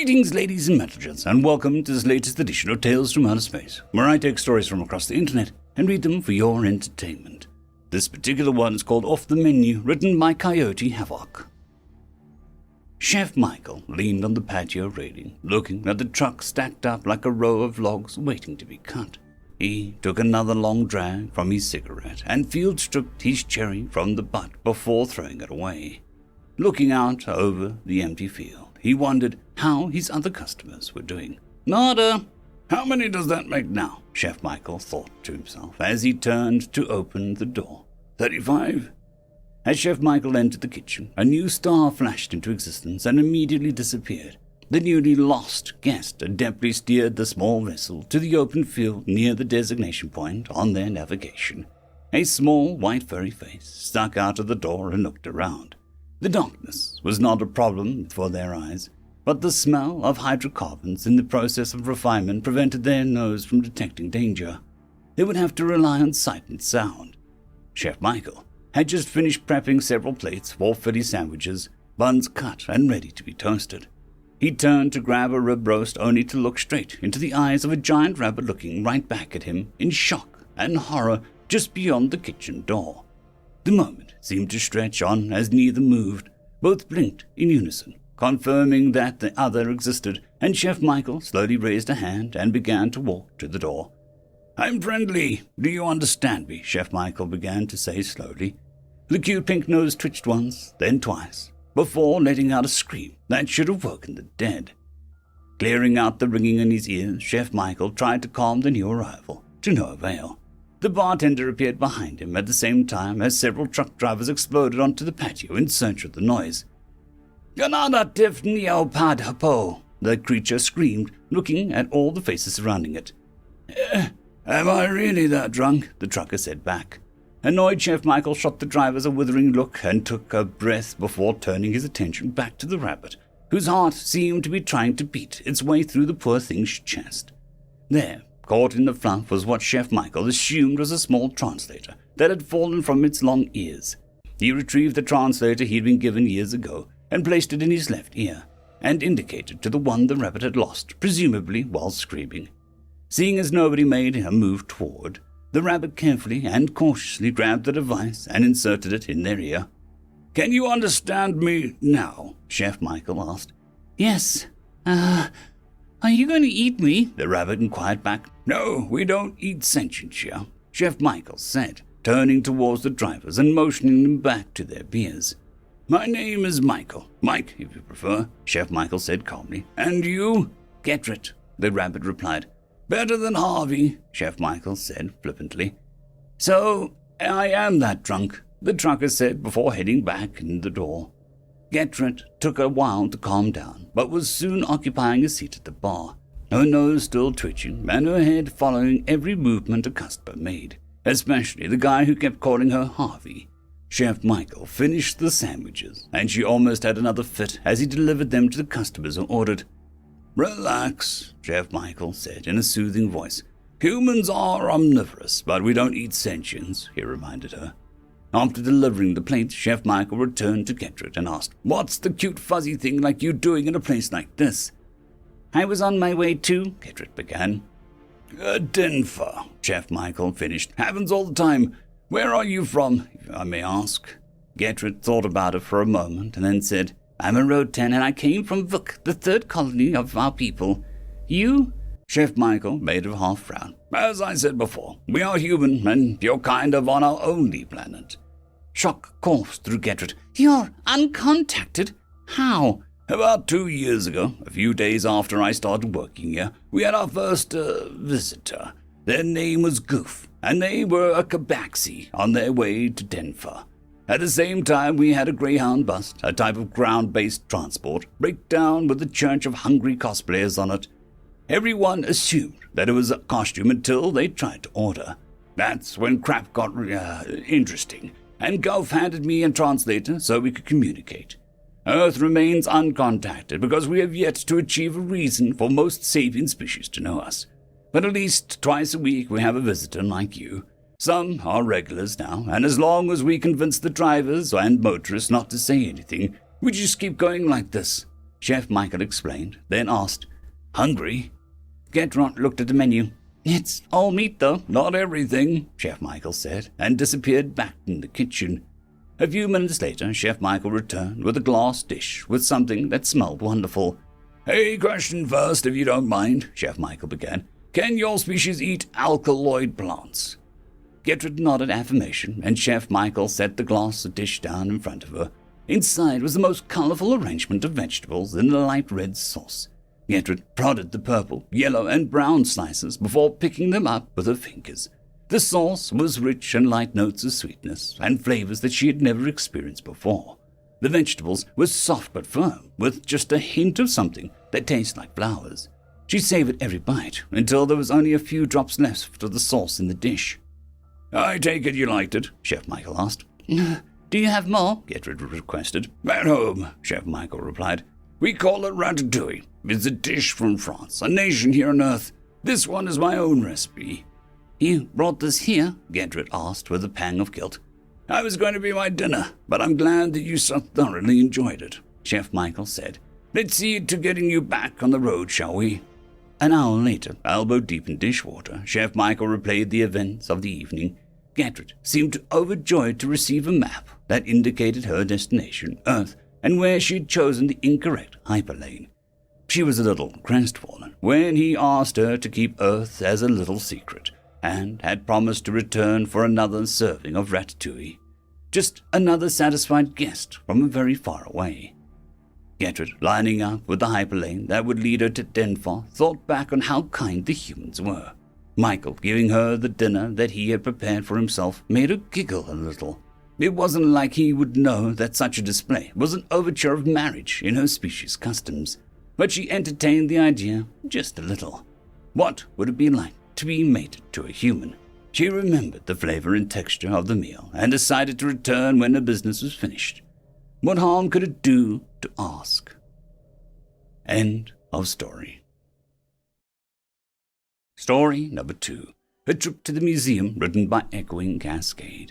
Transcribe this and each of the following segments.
Greetings, ladies and metallers, and welcome to this latest edition of Tales from Outer Space, where I take stories from across the internet and read them for your entertainment. This particular one is called Off the Menu, written by Coyote Havoc. Chef Michael leaned on the patio railing, looking at the truck stacked up like a row of logs waiting to be cut. He took another long drag from his cigarette and field-stripped his cherry from the butt before throwing it away. Looking out over the empty field, he wondered how his other customers were doing. Nada. How many does that make now? Chef Michael thought to himself as he turned to open the door. 35? As Chef Michael entered the kitchen, a new star flashed into existence and immediately disappeared. The newly lost guest adeptly steered the small vessel to the open field near the designation point on their navigation. A small, white furry face stuck out of the door and looked around. The darkness was not a problem for their eyes, but the smell of hydrocarbons in the process of refinement prevented their nose from detecting danger. They would have to rely on sight and sound. Chef Michael had just finished prepping several plates for Philly sandwiches, buns cut and ready to be toasted. He turned to grab a rib roast only to look straight into the eyes of a giant rabbit looking right back at him in shock and horror just beyond the kitchen door. The moment seemed to stretch on as neither moved. Both blinked in unison, confirming that the other existed, and Chef Michael slowly raised a hand and began to walk to the door. "I'm friendly. Do you understand me?" Chef Michael began to say slowly. The cute pink nose twitched once, then twice, before letting out a scream that should have woken the dead. Clearing out the ringing in his ears, Chef Michael tried to calm the new arrival, to no avail. The bartender appeared behind him at the same time as several truck drivers exploded onto the patio in search of the noise. "Ganada tif neopad-hapo," the creature screamed, looking at all the faces surrounding it. Am I really that drunk?" the trucker said back. Annoyed, Chef Michael shot the drivers a withering look and took a breath before turning his attention back to the rabbit, whose heart seemed to be trying to beat its way through the poor thing's chest. There, caught in the fluff, was what Chef Michael assumed was a small translator that had fallen from its long ears. He retrieved the translator he had been given years ago and placed it in his left ear, and indicated to the one the rabbit had lost, presumably while screaming. Seeing as nobody made a move toward, the rabbit carefully and cautiously grabbed the device and inserted it in their ear. "Can you understand me now?" Chef Michael asked. "Yes. Are you going to eat me?" the rabbit inquired back. "No, we don't eat sentients here," Chef Michael said, turning towards the drivers and motioning them back to their beers. "My name is Michael. Mike, if you prefer," Chef Michael said calmly. "And you?" "Getrit," the rabbit replied. "Better than Harvey," Chef Michael said flippantly. "So, I am that drunk," the trucker said before heading back in the door. Getrit took a while to calm down, but was soon occupying a seat at the bar, her nose still twitching and her head following every movement a customer made, especially the guy who kept calling her Harvey. Chef Michael finished the sandwiches, and she almost had another fit as he delivered them to the customers who ordered. "Relax," Chef Michael said in a soothing voice. "Humans are omnivorous, but we don't eat sentients," he reminded her. After delivering the plate, Chef Michael returned to Getrit and asked, "What's the cute fuzzy thing like you doing in a place like this?" "I was on my way to," Getrit began. "Denver," Chef Michael finished. "Happens all the time. Where are you from, if I may ask?" Getrit thought about it for a moment and then said, "I'm a road 10 and I came from Vuk, the third colony of our people. You?" Chef Michael made a half frown. "As I said before, we are human, and you're kind of on our only planet." Shock coursed through Getrit. "You're uncontacted? How?" "About 2 years ago, a few days after I started working here, we had our first visitor. Their name was Goof, and they were a Kabaxi on their way to Denver. At the same time, we had a Greyhound bus, a type of ground-based transport, break down with a church of hungry cosplayers on it. Everyone assumed that it was a costume until they tried to order. That's when crap got interesting, and Gulf handed me a translator so we could communicate. Earth remains uncontacted because we have yet to achieve a reason for most sapient species to know us. But at least twice a week we have a visitor like you. Some are regulars now, and as long as we convince the drivers and motorists not to say anything, we just keep going like this. Chef Michael explained, then asked, "Hungry?" Gertrude looked at the menu. "It's all meat, though, not everything," Chef Michael said, and disappeared back in the kitchen. A few minutes later, Chef Michael returned with a glass dish with something that smelled wonderful. "Hey, question first, if you don't mind," Chef Michael began. "Can your species eat alkaloid plants?" Gertrude nodded affirmation, and Chef Michael set the glass of dish down in front of her. Inside was the most colorful arrangement of vegetables in a light red sauce. Gertrude prodded the purple, yellow, and brown slices before picking them up with her fingers. The sauce was rich and light notes of sweetness and flavors that she had never experienced before. The vegetables were soft but firm, with just a hint of something that tasted like flowers. She savored every bite until there was only a few drops left of the sauce in the dish. "I take it you liked it?" Chef Michael asked. "Do you have more?" Gertrude requested. "At home," Chef Michael replied. "We call it ratatouille. It's a dish from France, a nation here on Earth. This one is my own recipe." "You brought this here?" Gertrude asked with a pang of guilt. "I was going to be my dinner, but I'm glad that you so thoroughly enjoyed it," Chef Michael said. "Let's see to getting you back on the road, shall we?" An hour later, elbow deep in dishwater, Chef Michael replayed the events of the evening. Gertrude seemed overjoyed to receive a map that indicated her destination, Earth, and where she had chosen the incorrect hyperlane. She was a little crestfallen when he asked her to keep Earth as a little secret, and had promised to return for another serving of ratatouille. Just another satisfied guest from very far away. Gertrude, lining up with the hyperlane that would lead her to Denver, thought back on how kind the humans were. Michael giving her the dinner that he had prepared for himself made her giggle a little. It wasn't like he would know that such a display was an overture of marriage in her species' customs, but she entertained the idea just a little. What would it be like to be mated to a human? She remembered the flavor and texture of the meal and decided to return when her business was finished. What harm could it do to ask? End of story. Story number 2. A Trip to the Museum, written by EchoingCascade.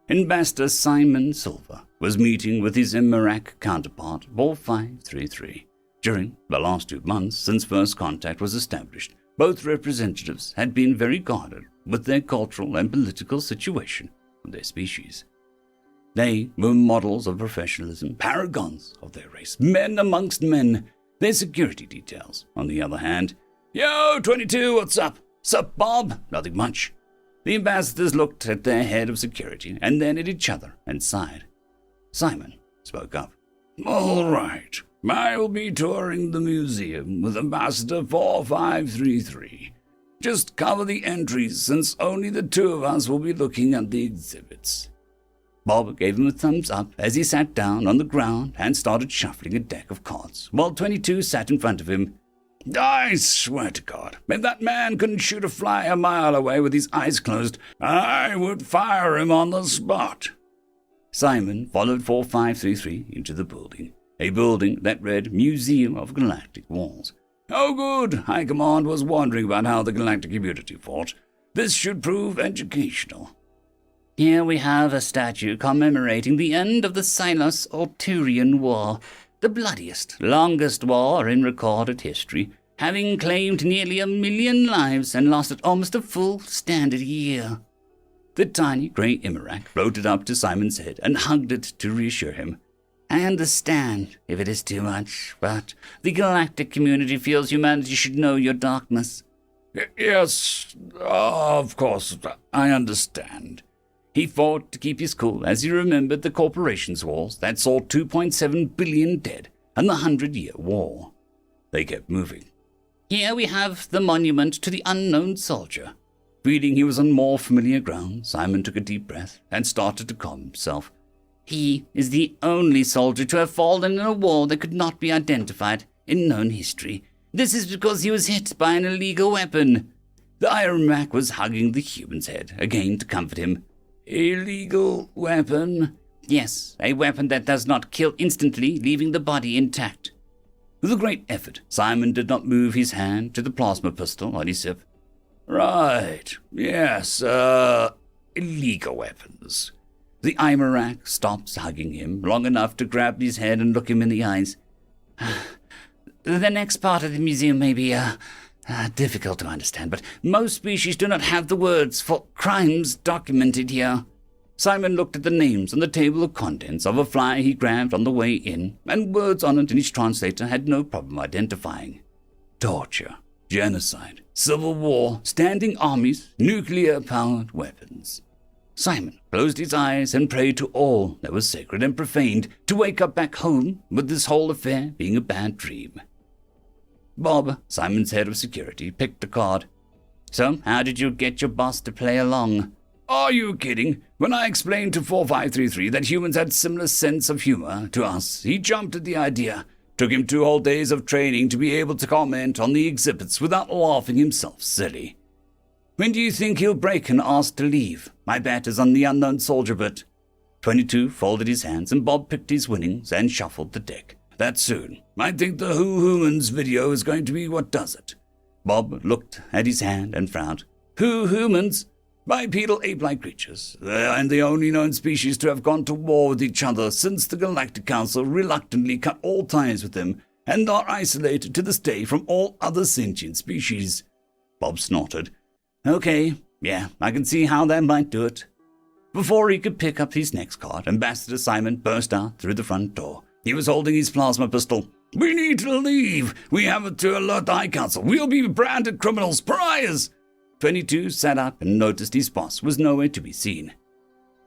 Ambassador Simon Silver was meeting with his Imrak counterpart, Ball 533. During the last 2 months since first contact was established, both representatives had been very guarded with their cultural and political situation of their species. They were models of professionalism, paragons of their race, men amongst men. Their security details, on the other hand, "Yo, 22, what's up? Sup, Bob? Nothing much." The ambassadors looked at their head of security and then at each other and sighed. Simon spoke up. "All right, I will be touring the museum with Ambassador 4533. Just cover the entries since only the 2 of us will be looking at the exhibits." Bob gave him a thumbs up as he sat down on the ground and started shuffling a deck of cards, while 22 sat in front of him. "I swear to God, if that man couldn't shoot a fly a mile away with his eyes closed, I would fire him on the spot." Simon followed 4533 into the building, a building that read Museum of Galactic Wars. "Oh good, High Command was wondering about how the galactic community fought. This should prove educational." "Here we have a statue commemorating the end of the Silos-Alturian War, the bloodiest, longest war in recorded history, having claimed nearly 1 million lives and lasted almost a full standard year." The tiny grey Imrak floated up to Simon's head and hugged it to reassure him. "I understand if it is too much, but the galactic community feels humanity should know your darkness." "Yes, of course, I understand." He fought to keep his cool as he remembered the corporation's wars that saw 2.7 billion dead and the 100-Year War. They kept moving. "Here we have the monument to the unknown soldier." Feeling he was on more familiar ground, Simon took a deep breath and started to calm himself. "He is the only soldier to have fallen in a war that could not be identified in known history. This is because he was hit by an illegal weapon." The Ironmac was hugging the human's head, again to comfort him. "Illegal weapon?" "Yes, a weapon that does not kill instantly, leaving the body intact." With a great effort, Simon did not move his hand to the plasma pistol on his hip. "Right, yes, illegal weapons." The Imarak stopped hugging him long enough to grab his head and look him in the eyes. The next part of the museum may be difficult to understand, but most species do not have the words for crimes documented here. Simon looked at the names on the table of contents of a flyer he grabbed on the way in, and words on it in his translator had no problem identifying. Torture, genocide, civil war, standing armies, nuclear-powered weapons. Simon closed his eyes and prayed to all that was sacred and profaned to wake up back home with this whole affair being a bad dream. Bob, Simon's head of security, picked a card. So, how did you get your boss to play along? Are you kidding? When I explained to 4533 that humans had similar sense of humor to us, he jumped at the idea. Took him 2 whole days of training to be able to comment on the exhibits without laughing himself silly. When do you think he'll break and ask to leave? My bet is on the unknown soldier bit. 22 folded his hands and Bob picked his winnings and shuffled the deck. That soon. I think the Humans video is going to be what does it. Bob looked at his hand and frowned. Humans? Bipedal ape-like creatures, and the only known species to have gone to war with each other since the Galactic Council reluctantly cut all ties with them and are isolated to this day from all other sentient species. Bob snorted. Okay, yeah, I can see how that might do it. Before he could pick up his next card, Ambassador Simon burst out through the front door. He was holding his plasma pistol. We need to leave. We have to alert the High Council. We'll be branded criminals, pariahs. 22 sat up and noticed his boss was nowhere to be seen.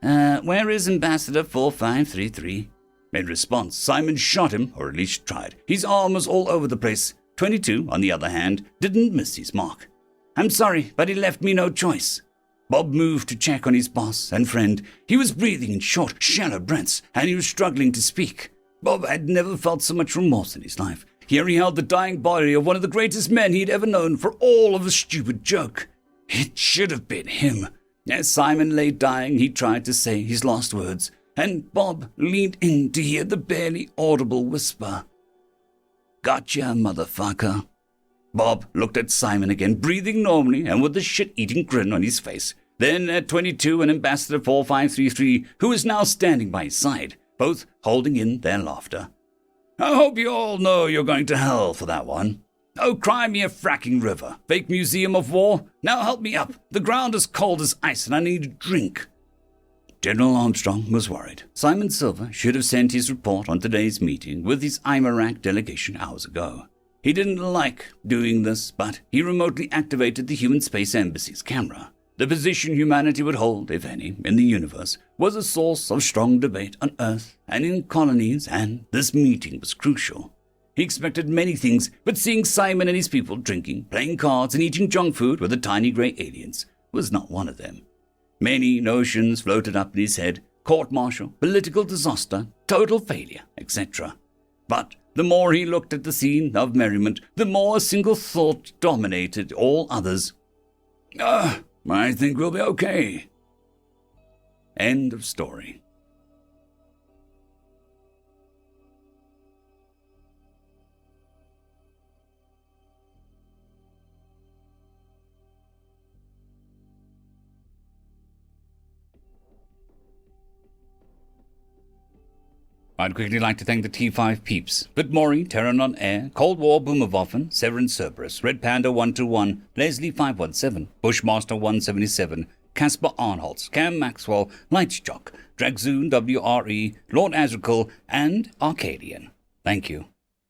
Where is Ambassador 4533? In response, Simon shot him, or at least tried. His arm was all over the place. 22, on the other hand, didn't miss his mark. I'm sorry, but he left me no choice. Bob moved to check on his boss and friend. He was breathing in short, shallow breaths, and he was struggling to speak. Bob had never felt so much remorse in his life. Here he held the dying body of one of the greatest men he'd ever known for all of a stupid joke. It should have been him. As Simon lay dying, he tried to say his last words, and Bob leaned in to hear the barely audible whisper. Gotcha, motherfucker. Bob looked at Simon again, breathing normally and with a shit-eating grin on his face. Then at 22 and Ambassador 4533, who was now standing by his side, both holding in their laughter. I hope you all know you're going to hell for that one. Oh, cry me a fracking river. Fake museum of war. Now help me up. The ground is cold as ice and I need a drink. General Armstrong was worried. Simon Silver should have sent his report on today's meeting with his IMARAC delegation hours ago. He didn't like doing this, but he remotely activated the Human Space Embassy's camera. The position humanity would hold, if any, in the universe was a source of strong debate on Earth and in colonies, and this meeting was crucial. He expected many things, but seeing Simon and his people drinking, playing cards, and eating junk food with the tiny grey aliens was not one of them. Many notions floated up in his head: court-martial, political disaster, total failure, etc. But the more he looked at the scene of merriment, the more a single thought dominated all others. I think we'll be okay. End of story. I'd quickly like to thank the T5 peeps: Bitmori, Terran on Air, Cold War Boomerwaffen, Severin Cerberus, Red Panda 121, Leslie 517, Bushmaster 177, Caspar Arnholtz, Cam Maxwell, Lightsjock, Dragzoon WRE, Lord Azrakul, and Arcadian. Thank you.